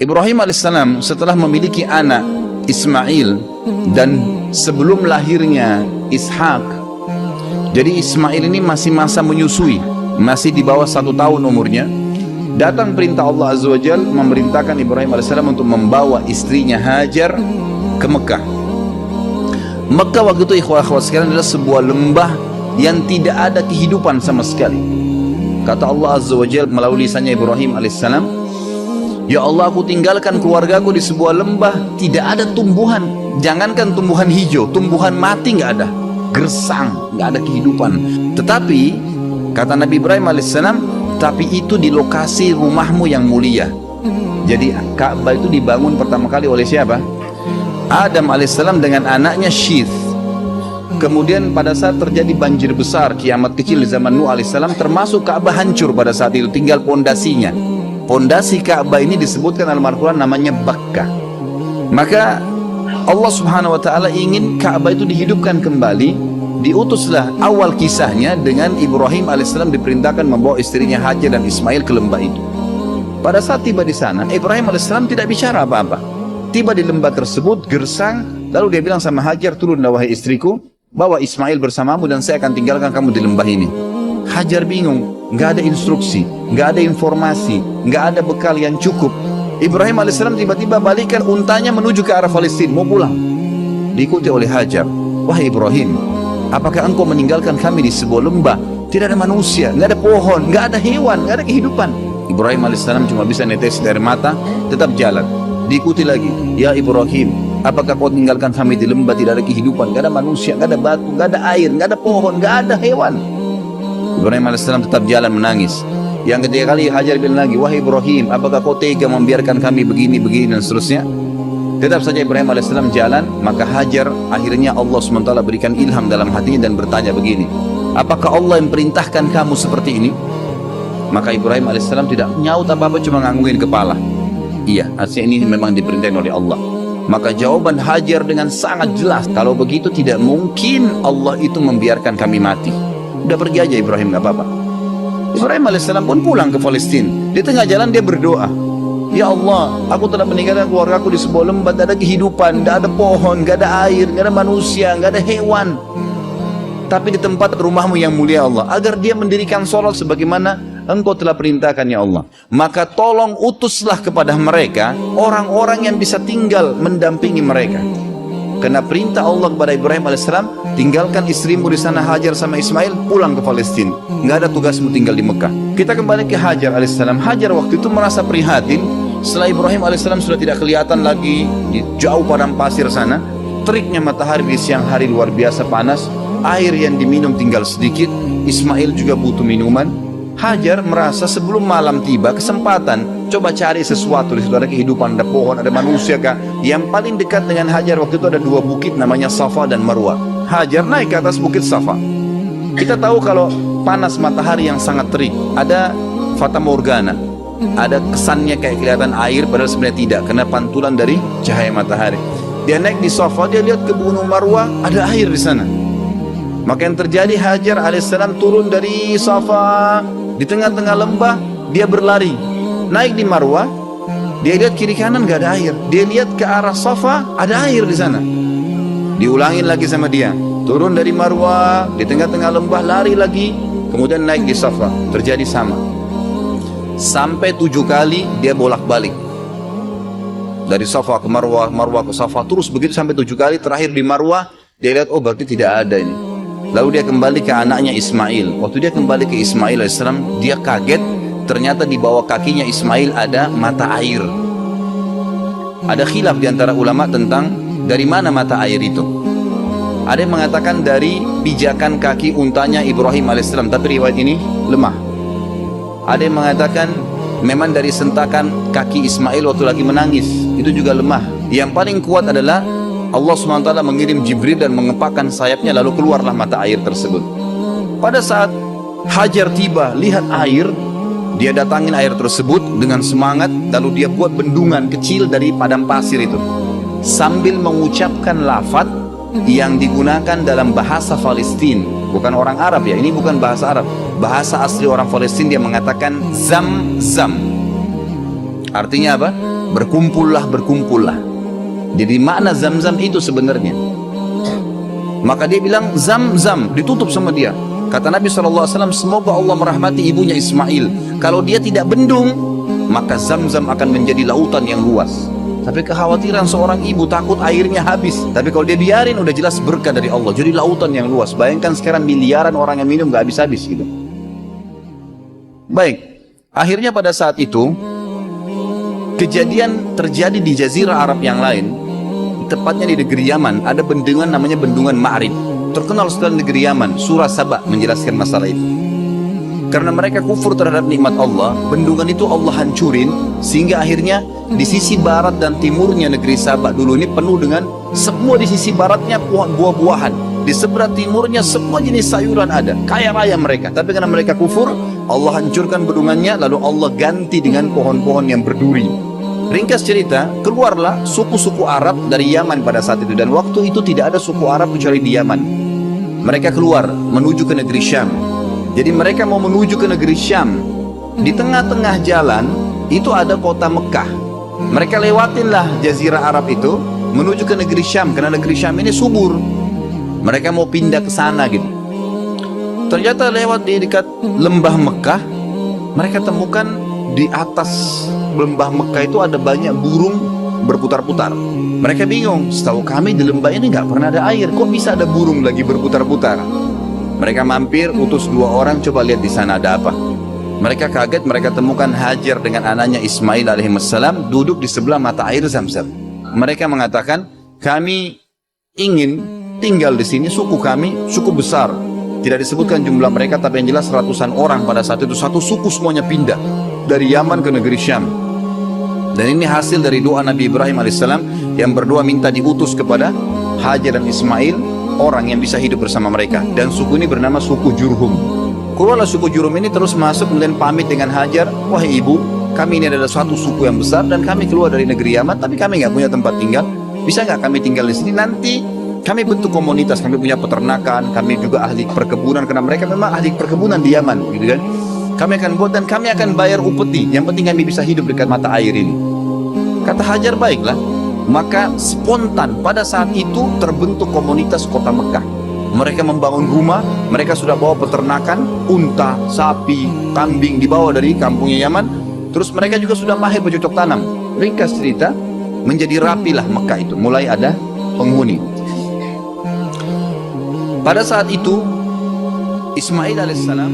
Ibrahim alaihissalam setelah memiliki anak Ismail dan sebelum lahirnya Ishak, jadi Ismail ini masih masa menyusui, masih di bawah 1 tahun umurnya. Datang perintah Allah Azza wa Jalla memerintahkan Ibrahim alaihissalam untuk membawa istrinya Hajar ke Mekah. Mekah waktu itu ikhwah-ikhwah sekalian adalah sebuah lembah yang tidak ada kehidupan sama sekali. Kata Allah Azza wa Jalla melalui lisannya Ibrahim alaihissalam, ya Allah, aku tinggalkan keluargaku di sebuah lembah, tidak ada tumbuhan, jangankan tumbuhan hijau, tumbuhan mati nggak ada, gersang, nggak ada kehidupan. Tetapi kata Nabi Ibrahim alaihissalam, tapi itu di lokasi rumahmu yang mulia. Jadi Ka'bah itu dibangun pertama kali oleh siapa? Adam alaihissalam dengan anaknya Syith. Kemudian pada saat terjadi banjir besar, kiamat kecil di zaman Nuh alaihissalam, termasuk Ka'bah hancur pada saat itu, tinggal pondasinya. Pondasi Ka'bah ini disebutkan dalam Al-Quran namanya Bakkah. Maka Allah subhanahu wa ta'ala ingin Ka'bah itu dihidupkan kembali. Diutuslah awal kisahnya dengan Ibrahim alaihissalam diperintahkan membawa istrinya Hajar dan Ismail ke lembah itu. Pada saat tiba di sana, Ibrahim alaihissalam tidak bicara apa-apa. Tiba di lembah tersebut, gersang, lalu dia bilang sama Hajar, turunlah wahai istriku, bawa Ismail bersamamu dan saya akan tinggalkan kamu di lembah ini. Hajar bingung, nggak ada instruksi, nggak ada informasi, nggak ada bekal yang cukup. Ibrahim alaihissalam tiba-tiba balikkan untanya menuju ke arah Palestina, mau pulang. Diikuti oleh Hajar, wahai Ibrahim, apakah engkau meninggalkan kami di sebuah lembah? Tidak ada manusia, nggak ada pohon, nggak ada hewan, nggak ada kehidupan. Ibrahim alaihissalam cuma bisa netes dari mata, tetap jalan. Diikuti lagi, ya Ibrahim, apakah kau tinggalkan kami di lembah, tidak ada kehidupan, nggak ada manusia, nggak ada batu, nggak ada air, nggak ada pohon, nggak ada hewan. Ibrahim alaihissalam tetap jalan menangis. Yang ketiga kali Hajar bilang lagi, wahai Ibrahim, apakah kau tega membiarkan kami begini dan seterusnya? Tetap saja Ibrahim alaihissalam jalan. Maka Hajar akhirnya Allah SWT berikan ilham dalam hatinya dan bertanya begini, apakah Allah yang perintahkan kamu seperti ini? Maka Ibrahim alaihissalam tidak nyaut apa-apa, cuma ngangguin kepala. Iya, artinya ini memang diperintahkan oleh Allah. Maka jawaban Hajar dengan sangat jelas, kalau begitu tidak mungkin Allah itu membiarkan kami mati. Udah pergi aja Ibrahim, gak apa-apa. Ibrahim alaihissalam pun pulang ke Palestina. Di tengah jalan dia berdoa, ya Allah, aku telah meninggalkan keluargaku di sebuah lembah, tidak ada kehidupan, tidak ada pohon, tidak ada air, tidak ada manusia, tidak ada hewan. Tapi di tempat rumahmu yang mulia Allah, agar dia mendirikan sholat sebagaimana engkau telah perintahkan ya Allah. Maka tolong utuslah kepada mereka orang-orang yang bisa tinggal mendampingi mereka. Karena perintah Allah kepada Ibrahim alaihissalam, tinggalkan istrimu di sana Hajar sama Ismail, pulang ke Palestina. Nggak ada tugasmu tinggal di Mekah. Kita kembali ke Hajar alaihissalam. Hajar waktu itu merasa prihatin setelah Ibrahim alaihissalam sudah tidak kelihatan lagi di jauh padang pasir sana. Teriknya matahari di siang hari luar biasa panas. Air yang diminum tinggal sedikit. Ismail juga butuh minuman. Hajar merasa sebelum malam tiba kesempatan coba cari sesuatu di situ, ada kehidupan, ada pohon, ada manusia kah? Yang paling dekat dengan Hajar waktu itu ada 2 bukit namanya Safa dan Marwah. Hajar naik ke atas bukit Safa. Kita tahu kalau panas matahari yang sangat terik, ada fata morgana, ada kesannya kayak kelihatan air, padahal sebenarnya tidak, karena pantulan dari cahaya matahari. Dia naik di Safa, dia lihat ke gunung Marwah, ada air di sana. Maka yang terjadi, Hajar alaihissalam turun dari Safa, di tengah-tengah lembah dia berlari, naik di Marwah, dia lihat kiri kanan gak ada air, dia lihat ke arah Safa, ada air di sana. Diulangin lagi sama dia, turun dari Marwah, di tengah-tengah lembah lari lagi, kemudian naik di Safa, terjadi sama. Sampai 7 kali dia bolak-balik dari Safa ke Marwah, Marwah ke Safa, terus begitu sampai 7 kali. Terakhir di Marwah dia lihat, oh berarti tidak ada ini. Lalu dia kembali ke anaknya Ismail. Waktu dia kembali ke Ismail alaihissalam, dia kaget, ternyata di bawah kakinya Ismail ada mata air. Ada khilaf di antara ulama tentang dari mana mata air itu. Ada yang mengatakan dari pijakan kaki untanya Ibrahim alaihissalam, tapi riwayat ini lemah. Ada yang mengatakan memang dari sentakan kaki Ismail waktu lagi menangis, itu juga lemah. Yang paling kuat adalah Allah SWT mengirim Jibril dan mengepakkan sayapnya, lalu keluarlah mata air tersebut. Pada saat Hajar tiba, lihat air, dia datangin air tersebut dengan semangat, lalu dia buat bendungan kecil dari padang pasir itu, sambil mengucapkan lafaz yang digunakan dalam bahasa Palestina, bukan orang Arab ya, ini bukan bahasa Arab, bahasa asli orang Palestina. Dia mengatakan zam-zam. Artinya apa? Berkumpullah, berkumpullah. Jadi makna Zam-Zam itu sebenarnya. Maka dia bilang Zam-Zam, ditutup sama dia. Kata Nabi SAW, semoga Allah merahmati ibunya Ismail. Kalau dia tidak bendung, maka Zam-Zam akan menjadi lautan yang luas. Tapi kekhawatiran seorang ibu, takut airnya habis. Tapi kalau dia biarin, udah jelas berkah dari Allah. Jadi lautan yang luas. Bayangkan sekarang miliaran orang yang minum gak habis-habis gitu. Baik, akhirnya pada saat itu kejadian terjadi di jazirah Arab yang lain. Tepatnya di negeri Yaman, ada bendungan namanya Bendungan Ma'rib. Terkenal sekali negeri Yaman. Surah Saba menjelaskan masalah itu. Karena mereka kufur terhadap nikmat Allah, bendungan itu Allah hancurin, sehingga akhirnya di sisi barat dan timurnya negeri Saba dulu ini penuh dengan semua. Di sisi baratnya buah-buahan, di sebelah timurnya semua jenis sayuran ada, kaya raya mereka. Tapi karena mereka kufur, Allah hancurkan bendungannya, lalu Allah ganti dengan pohon-pohon yang berduri. Ringkas cerita, keluarlah suku-suku Arab dari Yaman pada saat itu, dan waktu itu tidak ada suku Arab kecuali di Yaman. Mereka keluar menuju ke negeri Syam. Jadi mereka mau menuju ke negeri Syam. Di tengah-tengah jalan itu ada kota Mekah. Mereka lewatinlah jazirah Arab itu menuju ke negeri Syam, karena negeri Syam ini subur. Mereka mau pindah ke sana gitu. Ternyata lewat di dekat lembah Mekah, mereka temukan di atas lembah Mekah itu ada banyak burung berputar-putar. Mereka bingung, setahu kami di lembah ini nggak pernah ada air, kok bisa ada burung lagi berputar-putar? Mereka mampir, utus 2 orang, coba lihat di sana ada apa. Mereka kaget, mereka temukan Hajar dengan anaknya Ismail alaihissalam duduk di sebelah mata air Zam-Zam. Mereka mengatakan, kami ingin tinggal di sini, suku kami cukup besar. Tidak disebutkan jumlah mereka, tapi yang jelas ratusan orang pada saat itu. Satu suku semuanya pindah dari Yaman ke negeri Syam. Dan ini hasil dari doa Nabi Ibrahim alaihissalam yang berdoa minta diutus kepada Hajar dan Ismail orang yang bisa hidup bersama mereka. Dan suku ini bernama suku Jurhum. Keluarlah suku Jurhum ini terus masuk, kemudian pamit dengan Hajar, wahai ibu, kami ini adalah suatu suku yang besar dan kami keluar dari negeri Yaman, tapi kami nggak punya tempat tinggal. Bisa nggak kami tinggal di sini? Nanti kami bentuk komunitas, kami punya peternakan, kami juga ahli perkebunan, karena mereka memang ahli perkebunan di Yaman, gitu kan? Kami akan buat dan kami akan bayar upeti. Yang penting kami bisa hidup dekat mata air ini. Kata Hajar, baiklah. Maka spontan pada saat itu terbentuk komunitas kota Mekah. Mereka membangun rumah, mereka sudah bawa peternakan, unta, sapi, kambing dibawa dari kampungnya Yaman. Terus mereka juga sudah mahir bercocok tanam. Ringkas cerita, menjadi rapilah Mekah itu, mulai ada penghuni. Pada saat itu Ismail alaihissalam